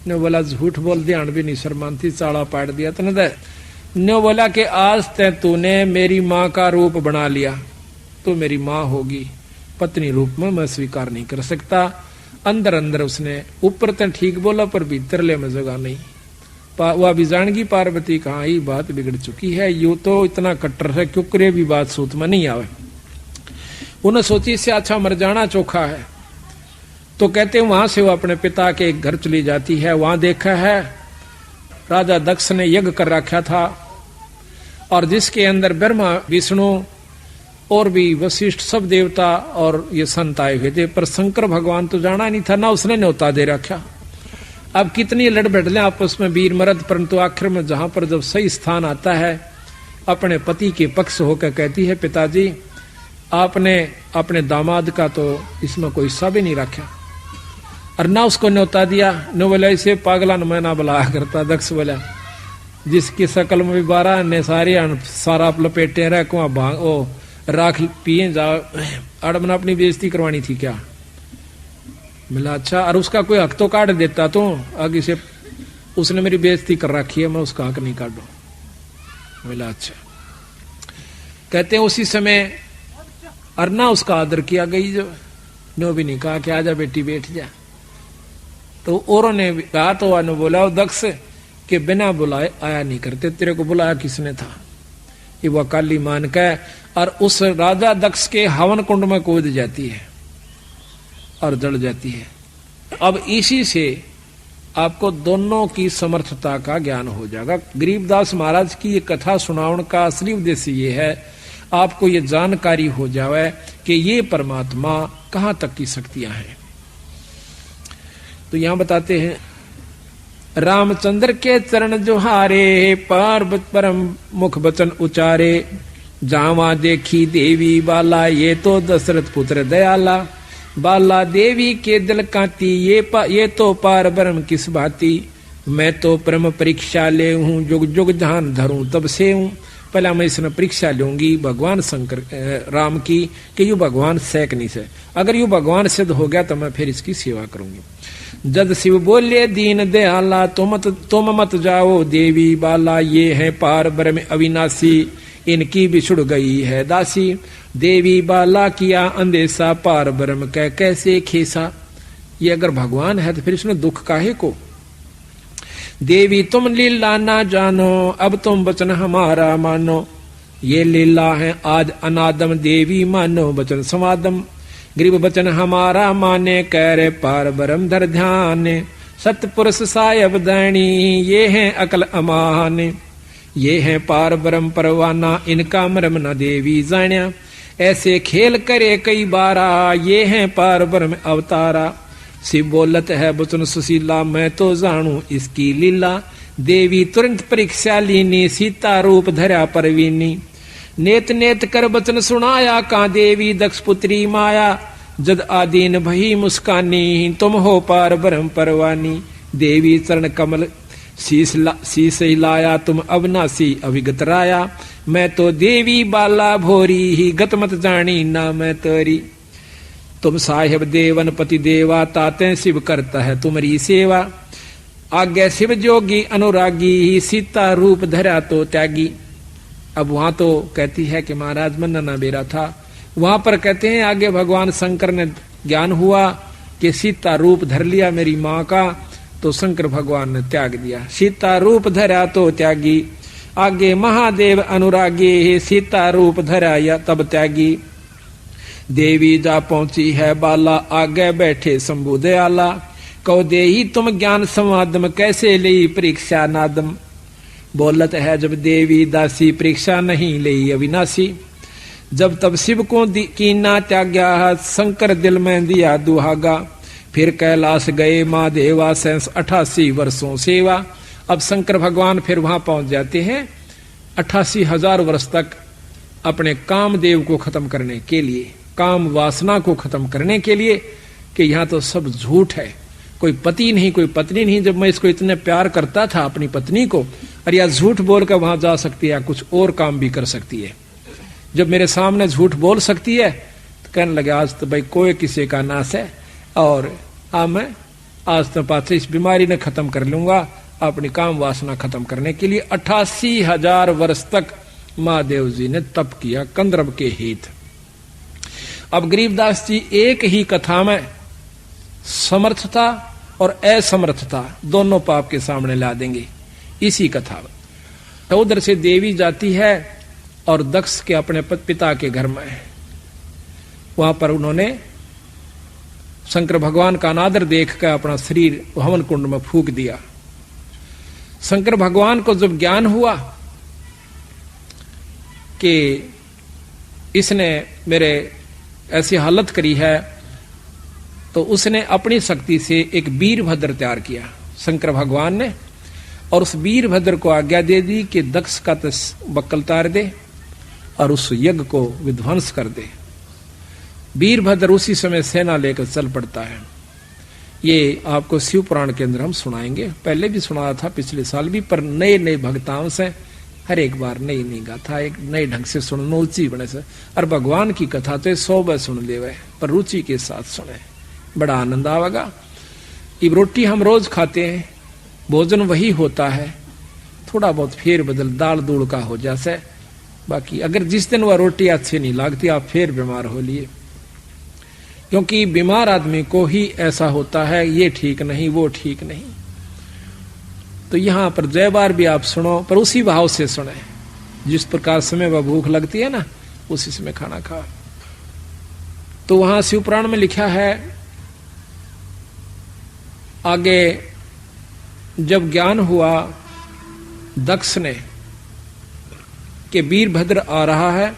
ने बोला झूठ बोल, ध्यान भी नहीं शर्मांती, चाड़ा पाट दिया तने दे। ने बोला कि आज तूने मेरी माँ का रूप बना लिया, तो मेरी माँ होगी, पत्नी रूप में मैं स्वीकार नहीं कर सकता। अंदर अंदर उसने ऊपर तो ठीक बोला पर भीतर ले में जगह नहीं। वह भी जानगी पार्वती कहाँ ही बात बिगड़ चुकी है, यू तो इतना कट्टर है क्यों करे भी बात सूत में नहीं आवे। उन्हें सोची से अच्छा मर जाना चोखा है। तो कहते हैं वहां से वो अपने पिता के एक घर चली जाती है। वहां देखा है राजा दक्ष ने यज्ञ कर रखा था, और जिसके अंदर ब्रह्मा विष्णु और भी वशिष्ठ सब देवता और ये संत आए हुए थे, पर शंकर भगवान तो जाना नहीं था, ना उसने न्योता दे रखा। अब कितनी लड़ बैठले आपस में वीर मर्द, परंतु आखिर में जहां पर जब सही स्थान आता है, अपने पति के पक्ष होकर कहती है, पिताजी आपने अपने दामाद का तो इसमें कोई हिस्सा भी नहीं रखा, और ना उसको न्योता दिया। नो बोला इसे पागला न मैं ना बुलाया करता। दक्ष बोला जिसकी शकल में भी 12 ने सारा लपेटे रह कुआ भांग ओ राख पिए जा, अड़मना अपनी बेइज्जती करवानी थी क्या? मिला अच्छा, और उसका कोई हक तो काट देता, तो आगे से उसने मेरी बेइज्जती कर रखी है, मैं उसका हक नहीं काटू। मिला अच्छा। कहते हैं उसी समय अरना उसका आदर किया गई, जो नो भी नहीं कहा कि आजा बेटी बैठ जा। तो औरों ने कहा, तो ने बोला दक्ष के बिना बुलाए आया नहीं करते, तेरे को बुलाया किसने था? ये वो काली मान का, और उस राजा दक्ष के हवन कुंड में कूद जाती है और जल जाती है। अब इसी से आपको दोनों की समर्थता का ज्ञान हो जाएगा। गरीबदास महाराज की ये कथा सुनाउन का असली उद्देश्य ये है, आपको ये जानकारी हो जाए कि ये परमात्मा कहां तक की शक्तियां हैं। तो यहां बताते हैं, रामचंद्र के चरण जोहारे, पार्वत परम मुख बचन उचारे, जावा देखी देवी बाला, ये तो दशरथ पुत्र दयाला, बाला देवी के दिल कांती, ये तो पार ब्रह्म किस भांति, मैं तो परम परीक्षा ले हूं, जुग जुग ध्यान धरूं तब से हूं। पहला मैं इसने परीक्षा लूंगी भगवान शंकर राम की कि यू भगवान सैक नहीं से, अगर यू भगवान सिद्ध हो गया तो मैं फिर इसकी सेवा करूंगी। जद शिव बोले दीन दयाला, तुम मत जाओ देवी बाला, ये है पार ब्रह्म अविनाशी, इनकी बिछुड़ गई है दासी, देवी बाला किया अंदेशा, पार ब्रह्म कह कैसे खेसा। ये अगर भगवान है तो फिर इसमें दुख काहे को? देवी तुम लीला ना जानो, अब तुम वचन हमारा मानो, ये लीला है आज अनादम, देवी मानो वचन समादम, गरीब वचन हमारा माने, कह रे पार ब्रह्म धर ध्यान, सतपुरुष सायब दैनी, ये है अकल अमाने, ये है पार ब्रह्म परवाना, इनका मरम न देवी जाण्या, ऐसे खेल करे कई बारा, ये है पार ब्रह्म अवतारा, शिव बोलत है वचन सुशीला, मैं तो जानू इसकी लीला, देवी तुरंत परीक्षा लीनी, सीता रूप धरा परवीनी, नेत नेत कर वचन सुनाया, का देवी दक्ष पुत्री माया, जद आदीन भई मुस्कानी, तुम हो पार ब्रह्म परवानी, देवी चरण कमल शीश हिलाया, तुम अविनाशी अभिगत राया, मैं तो देवी बाला भोरी ही, गत मत जानी ना मैं तोरी, तुम साहेब देवन पति देवा, ताते शिव करता है तुम्हारी सेवा, आज्ञा शिव जोगी अनुरागी ही, सीता रूप धरा तो त्यागी। अब वहां तो कहती है कि महाराज मन ना बेरा था, वहां पर कहते हैं आगे भगवान शंकर ने ज्ञान हुआ कि सीता रूप धर लिया मेरी माँ का, तो शंकर भगवान ने त्याग दिया, सीता रूप धरा तो त्यागी, आगे महादेव अनुरागी, सीता रूप धरा या तब त्यागी, देवी जा पहुंची है बाला, आगे बैठे शंभु दयाला, कहो दे ही तुम ज्ञान समादम, कैसे ली परीक्षा नादम, बोलत है जब देवी दासी, परीक्षा नहीं ली अविनाशी, जब तब शिव को कीना त्याग्या, शंकर दिल में दिया दुहागा, फिर कैलाश गए महादेवा, 88 वर्षों सेवा, अब शंकर भगवान फिर वहां पहुंच जाते हैं 88,000 वर्ष तक अपने कामदेव को खत्म करने के लिए, काम वासना को खत्म करने के लिए, कि यहां तो सब झूठ है, कोई पति नहीं, कोई पत्नी नहीं। जब मैं इसको इतने प्यार करता था अपनी पत्नी को, और या झूठ बोलकर वहां जा सकती है, कुछ और काम भी कर सकती है। जब मेरे सामने झूठ बोल सकती है तो कहने लगे आज तो भाई कोई किसी का नाश है, और मैं आज तो पाछे इस बीमारी ने खत्म कर लूंगा, अपनी काम वासना खत्म करने के लिए 88,000 वर्ष तक महादेव जी ने तप किया कंदर्प के हित। अब गरीबदास जी एक ही कथा में समर्थता और असमर्थता दोनों पाप के सामने ला देंगे इसी कथा में। तो उधर से देवी जाती है और दक्ष के अपने पिता के घर में, वहां पर उन्होंने शंकर भगवान का अनादर देखकर अपना शरीर हवन कुंड में फूंक दिया। शंकर भगवान को जब ज्ञान हुआ कि इसने मेरे ऐसी हालत करी है, तो उसने अपनी शक्ति से एक वीरभद्र तैयार किया शंकर भगवान ने, और उस वीरभद्र को आज्ञा दे दी कि दक्ष का बक्कल तार दे और उस यज्ञ को विध्वंस कर दे। वीरभद्र उसी समय सेना लेकर चल पड़ता है। ये आपको शिव पुराण के अंदर हम सुनाएंगे, पहले भी सुनाया था पिछले साल भी, पर नए नए भक्ताओं से हर एक बार नई नई गाथा एक नए ढंग से सुनना रुचि बने से। और भगवान की कथा तो 100 बार सुन ले, पर रुचि के साथ सुने, बड़ा आनंद आवेगा। ये रोटी हम रोज खाते हैं, भोजन वही होता है, थोड़ा बहुत फेर बदल दाल दूड़ का हो जासे, बाकी अगर जिस दिन वह रोटी अच्छी नहीं लगती आप फिर बीमार हो लिए, क्योंकि बीमार आदमी को ही ऐसा होता है, ये ठीक नहीं वो ठीक नहीं। तो यहां पर जय बार भी आप सुनो, पर उसी भाव से सुने जिस प्रकार समय वह भूख लगती है ना, उसी समय खाना खाओ। तो वहां शिव पुराण में लिखा है आगे, जब ज्ञान हुआ दक्ष ने कि वीरभद्र आ रहा है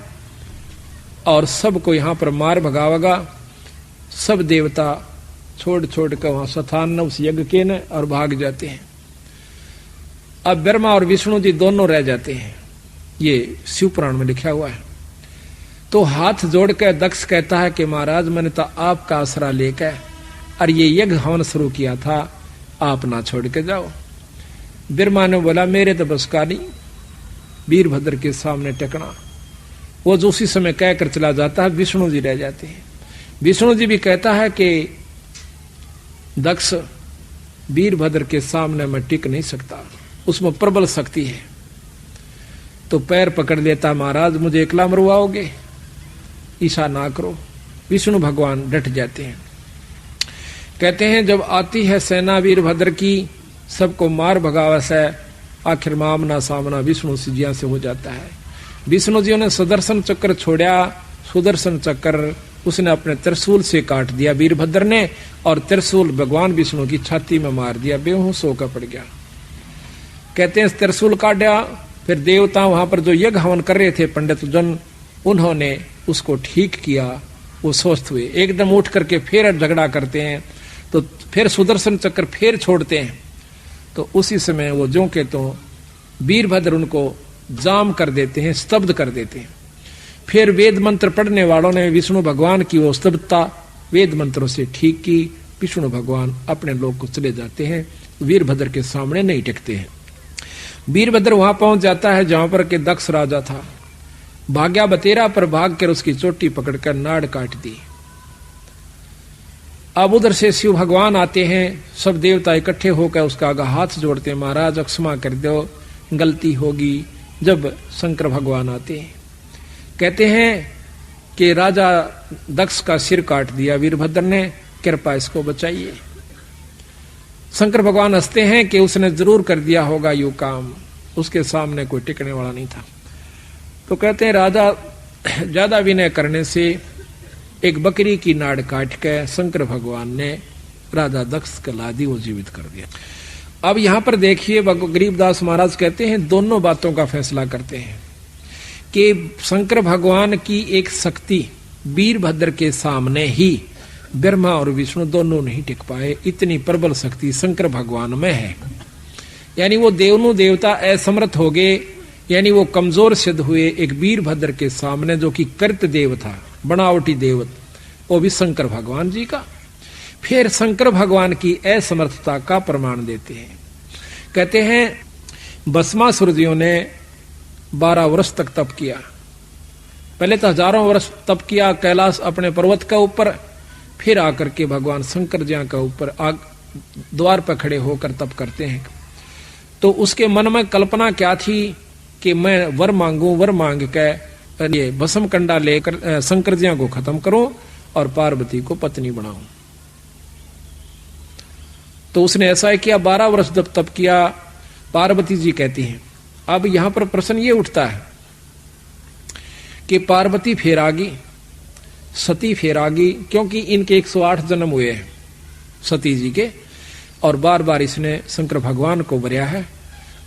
और सबको यहां पर मार भगावेगा, सब देवता छोड़ छोड़ कर वहां स्थान न उस यज्ञ के न और भाग जाते हैं। अब ब्रह्मा और विष्णु जी दोनों रह जाते हैं, ये शिव पुराण में लिखा हुआ है। तो हाथ जोड़कर दक्ष कहता है कि महाराज मैंने तो आपका आसरा लेकर और ये यज्ञ हवन शुरू किया था, आप ना छोड़ के जाओ। ब्रह्मा ने बोला मेरे तो बस का नहीं वीरभद्र के सामने टेकना। वो जो उसी समय कहकर चला जाता है, विष्णु जी रह जाते हैं। विष्णु जी भी कहता है कि दक्ष वीरभद्र के सामने मैं टिक नहीं सकता, उसमें प्रबल शक्ति है। तो पैर पकड़ लेता, महाराज मुझे एकला मरवाओगे, ईसा ना करो। विष्णु भगवान डट जाते हैं, कहते हैं जब आती है सेना वीरभद्र की, सबको मार भगावा से आखिर में आमना सामना विष्णु जी से हो जाता है। विष्णु जी ने सुदर्शन चक्र छोड़ा, सुदर्शन चक्र उसने अपने त्रिशूल से काट दिया वीरभद्र ने, और त्रिशूल भगवान विष्णु की छाती में मार दिया, बेहोश होकर पड़ गया। कहते हैं त्रिशूल काटा, फिर देवता वहां पर जो यज्ञ हवन कर रहे थे पंडित जन, उन्होंने उसको ठीक किया, वो स्वस्थ हुए। एकदम उठ करके फिर झगड़ा करते हैं, तो फिर सुदर्शन चक्र फिर छोड़ते हैं। तो उसी समय वो जो के तो वीरभद्र उनको जाम कर देते हैं, स्तब्ध कर देते हैं। फिर वेद मंत्र पढ़ने वालों ने विष्णु भगवान की वो स्तब्धता वेद मंत्रों से ठीक की। विष्णु भगवान अपने लोक को चले जाते हैं, वीरभद्र के सामने नहीं टिकते हैं। वीरभद्र वहां पहुंच जाता है जहां पर के दक्ष राजा था, भाग्या बतेरा पर भाग कर उसकी चोटी पकड़कर नाड़ काट दी। अब उधर से शिव भगवान आते हैं, सब देवता इकट्ठे होकर उसका आगे हाथ जोड़ते हैं, महाराज क्षमा कर दो, गलती होगी। जब शंकर भगवान आते हैं, कहते हैं कि राजा दक्ष का सिर काट दिया वीरभद्र ने, कृपा इसको बचाइए। शंकर भगवान हंसते हैं कि उसने जरूर कर दिया होगा यू काम, उसके सामने कोई टिकने वाला नहीं था। तो कहते हैं राजा ज्यादा विनय करने से एक बकरी की नाड़ काट के शंकर भगवान ने राजा दक्ष को ला दी, वो जीवित कर दिया। अब यहां पर देखिए गरीबदास महाराज कहते हैं दोनों बातों का फैसला करते हैं कि शंकर भगवान की एक शक्ति वीरभद्र के सामने ही ब्रह्मा और विष्णु दोनों नहीं टिक पाए, इतनी प्रबल शक्ति शंकर भगवान में है यानी वो देवनु देवता असमर्थ हो गए, यानी वो कमजोर सिद्ध हुए एक वीरभद्र के सामने, जो कि कृत देव था, बनावटी देवत, वो भी शंकर भगवान जी का। फिर शंकर भगवान की असमर्थता का प्रमाण देते हैं। कहते हैं भस्मासुर जियों ने 12 वर्ष तक तप किया। पहले तो हजारों वर्ष तप किया कैलाश अपने पर्वत का ऊपर, फिर आकर के भगवान शंकर जी का ऊपर द्वार पर खड़े होकर तप करते हैं। तो उसके मन में कल्पना क्या थी कि मैं वर मांगू, वर मांग के ये भस्म कंडा लेकर शंकर जी को खत्म करूं और पार्वती को पत्नी बनाऊं। तो उसने ऐसा ही किया, 12 वर्ष जब तप किया। पार्वती जी कहती हैं, अब यहां पर प्रश्न ये उठता है कि पार्वती फिर आ गई, सती फिर आ गई, क्योंकि इनके 108 जन्म हुए हैं सती जी के, और बार बार इसने शंकर भगवान को वरया है,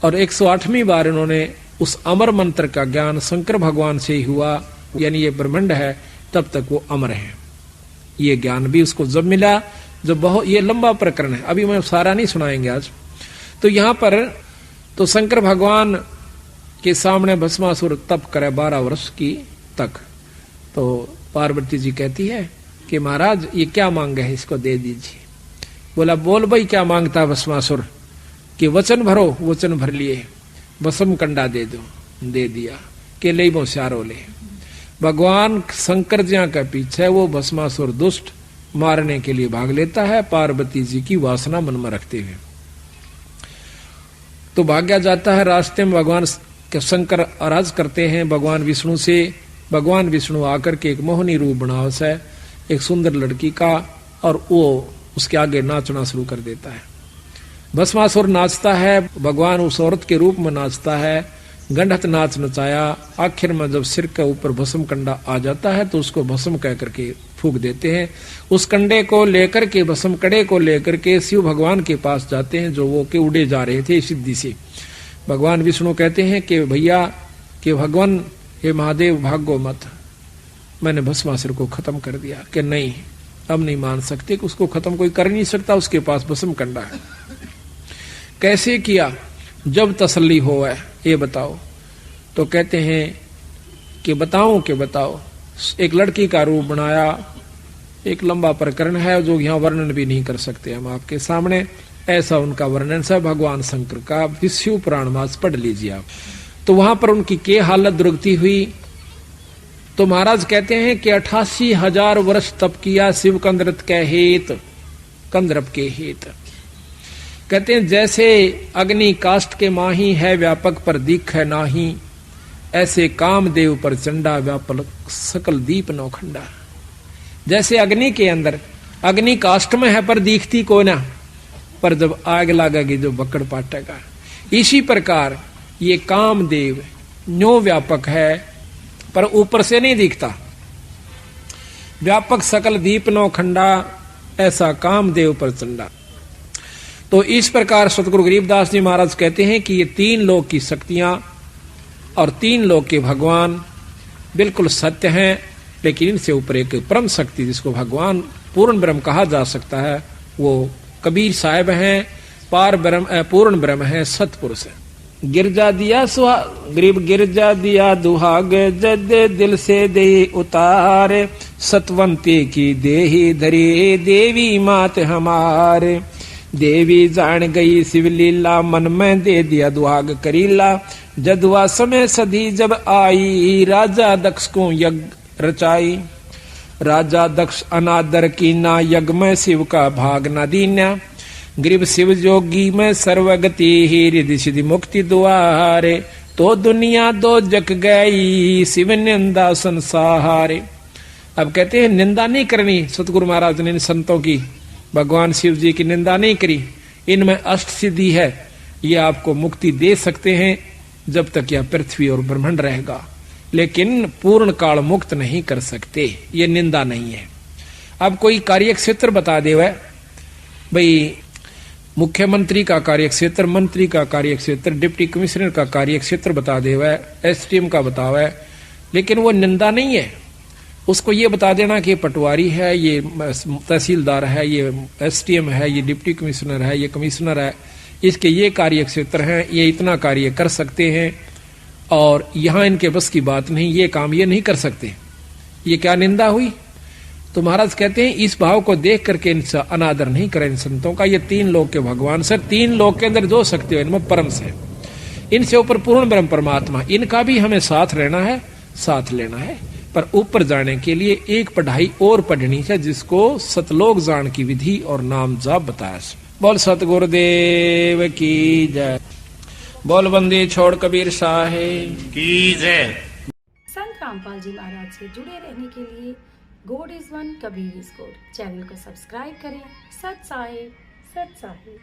और 108वीं बार इन्होंने उस अमर मंत्र का ज्ञान शंकर भगवान से ही हुआ, यानी ये ब्रह्मांड है तब तक वो अमर है। ये ज्ञान भी उसको जब मिला, जब बहुत, ये लंबा प्रकरण है, अभी मैं सारा नहीं सुनाएंगे आज। तो यहां पर तो शंकर भगवान के सामने भस्मासुर तप करे 12 वर्ष की तक। तो पार्वती जी कहती है कि महाराज ये क्या मांगे है, इसको दे दीजिए। बोला, बोल भाई क्या मांगता भस्मासुर? कि वचन भरो। वचन भर लिए, भस्म कंडा दे दो, दे दिया। के ले वो स्यारो ले। भगवान शंकर जी के पीछे वो भस्मासुर दुष्ट मारने के लिए भाग लेता है, पार्वती जी की वासना मन में रखते हुए। तो भाग्या जाता है। रास्ते में भगवान शंकर आराज करते हैं भगवान विष्णु से। भगवान विष्णु आकर के एक मोहनी रूप बनावस है एक सुंदर लड़की का, और वो उसके आगे नाचना शुरू कर देता है। भस्मासुर नाचता है, भगवान उस औरत के रूप में नाचता है, गंडत नाच नचाया। आखिर में जब सिर के ऊपर भस्म कंडा आ जाता है तो उसको भस्म कह करके फूंक देते हैं। उस कंडे को लेकर के, भस्म कड़े को लेकर के शिव भगवान के पास जाते हैं, जो वो के उड़े जा रहे थे सिद्धि से। भगवान विष्णु कहते हैं कि भैया, कि भगवान हे महादेव भागो मत, मैंने भस्मासुर को खत्म कर दिया। कि नहीं, अब नहीं मान सकते, कि उसको खत्म कोई कर नहीं सकता, उसके पास भस्म कंडा है। कैसे किया? जब तसल्ली हो है ये बताओ। तो कहते हैं कि बताऊं कि बताओ। एक लड़की का रूप बनाया, एक लंबा प्रकरण है जो यहाँ वर्णन भी नहीं कर सकते हम आपके सामने। ऐसा उनका वर्णन है भगवान शंकर का, विष्णु पुराण मास पढ़ लीजिए आप। तो वहां पर उनकी के हालत दुर्गति हुई। तो महाराज कहते हैं कि 88,000 वर्ष तप किया शिव कंदरत के हेत, कंदरप के हेत। कहते हैं जैसे अग्नि काष्ठ के माही है, व्यापक पर दीख है नाही, ऐसे कामदेव पर चंडा व्यापक सकल दीप नौखंडा। जैसे अग्नि के अंदर, अग्नि काष्ठ में है पर दिखती को ना, पर जब आग लागेगी जो बकड़ पाटेगा। इसी प्रकार ये कामदेव न्यो व्यापक है पर ऊपर से नहीं दिखता। व्यापक सकल दीप नौखंडा, ऐसा कामदेव पर चंडा। तो इस प्रकार सतगुरु गरीबदास जी महाराज कहते हैं कि ये 3 लोक की शक्तियां और 3 लोक के भगवान बिल्कुल सत्य हैं, लेकिन इनसे ऊपर एक परम शक्ति जिसको भगवान पूर्ण ब्रह्म कहा जा सकता है, वो कबीर साहब हैं। पार ब्रह्म, पूर्ण ब्रह्म है, सतपुरुष है। गिरजा दिया सुहाग, गरीब गिरजा दिया दुहाग, जद दिल से दे उतारे, सतवंती की देही धरी देवी मात हमारे। देवी जान गई शिवलीला, मन में दे दिया दुहाग करीला, जदुआ समय सदी जब आई, राजा दक्ष को यज्ञ रचाई। राजा दक्ष अनादर की ना, यज्ञ में शिव का भाग न दीन्या। गरीब शिव जोगी में सर्वगति ही, रिधि सिद्धि मुक्ति द्वारे, तो दुनिया दो जग गई, शिव निंदा संसारे। अब कहते हैं निंदा नहीं करनी। सतगुरु महाराज ने संतों की, भगवान शिव जी की निंदा नहीं करी। इनमें अष्ट सिद्धि है, ये आपको मुक्ति दे सकते हैं जब तक यह पृथ्वी और ब्रह्मांड रहेगा, लेकिन पूर्ण काल मुक्त नहीं कर सकते। ये निंदा नहीं है। अब कोई कार्य क्षेत्र बता दे, वह भाई मुख्यमंत्री का कार्य क्षेत्र, मंत्री का कार्य क्षेत्र, डिप्टी कमिश्नर का कार्य क्षेत्र बता दे, वह एसडीएम का बतावा, लेकिन वो निंदा नहीं है। उसको ये बता देना कि ये पटवारी है, ये तहसीलदार है, ये एसडीएम है, ये डिप्टी कमिश्नर है, ये कमिश्नर है, इसके ये कार्य क्षेत्र हैं, ये इतना कार्य कर सकते हैं और यहां इनके बस की बात नहीं, ये काम ये नहीं कर सकते। ये क्या निंदा हुई? तो महाराज कहते हैं इस भाव को देख करके इनसे अनादर नहीं करें इन संतों का। ये 3 लोक के भगवान सर, 3 लोक के अंदर जो शक्ति हो इनमें परम से, इनसे ऊपर पूर्ण ब्रह्म परमात्मा, इनका भी हमें साथ रहना है, साथ लेना है। पर ऊपर जाने के लिए एक पढ़ाई और पढ़नी है, जिसको सतलोक जान की विधि और नाम जाप बताया। बोल सतगुरुदेव की जय। बोल बंदी छोड़ कबीर साहेब की जय। संत रामपाल जी महाराज से जुड़े रहने के लिए God is one, Kabir is God channel को सब्सक्राइब करें। सत साहिब, सत साहिब।